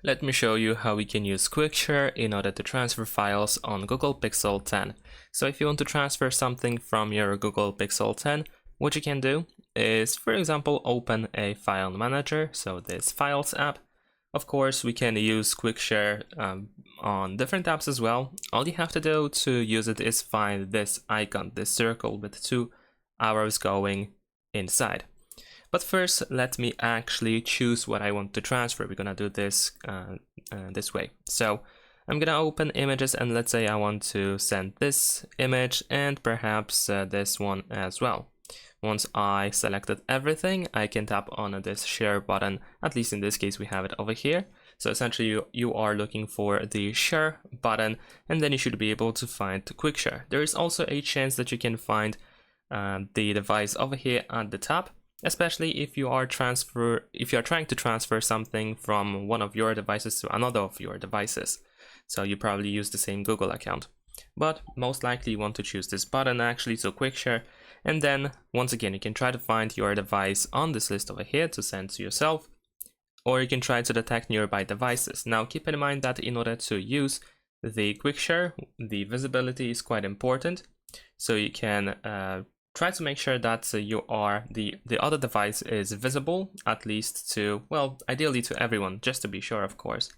Let me show you how we can use Quickshare in order to transfer files on Google Pixel 10. So if you want to transfer something from your Google Pixel 10, what you can do is, for example, open a file manager, so this Files app. Of course, we can use Quickshare on different apps as well. All you have to do to use it is find this icon, this circle with two arrows going inside. But first, let me actually choose what I want to transfer. We're gonna do this this way. So I'm gonna open images, and let's say I want to send this image and perhaps this one as well. Once I selected everything, I can tap on this share button. At least in this case, we have it over here. So essentially, you are looking for the share button, and then you should be able to find Quickshare. There is also a chance that you can find the device over here at the top, especially if you are trying to transfer something from one of your devices to another of your devices. So you probably use the same Google account, but most likely you want to choose this button actually, so Quickshare. And then once again, you can try to find your device on this list over here to send to yourself, or you can try to detect nearby devices. Now keep in mind that in order to use the Quickshare, the visibility is quite important. So you can try to make sure that the other device is visible, at least to, well, ideally to everyone, just to be sure, of course.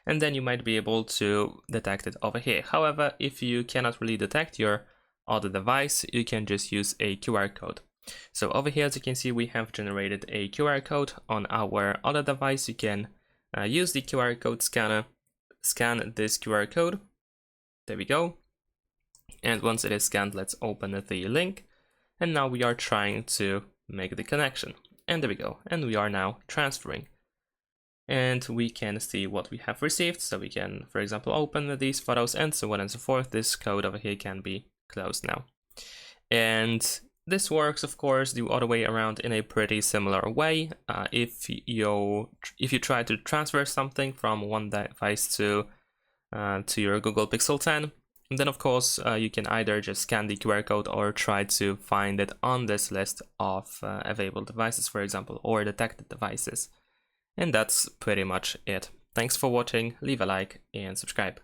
And then you might be able to detect it over here. However, if you cannot really detect your other device, you can just use a QR code. So over here, as you can see, we have generated a QR code on our other device. You can use the QR code scanner, scan this QR code. There we go. And once it is scanned, let's open the link. And now we are trying to make the connection. And there we go. And we are now transferring. And we can see what we have received. So we can, for example, open these photos and so on and so forth. This code over here can be closed now. And this works, of course, the other way around in a pretty similar way. If you try to transfer something from one device to your Google Pixel 10, then of course you can either just scan the QR code or try to find it on this list of available devices, for example, or detected devices. And that's pretty much it. Thanks for watching, leave a like and subscribe.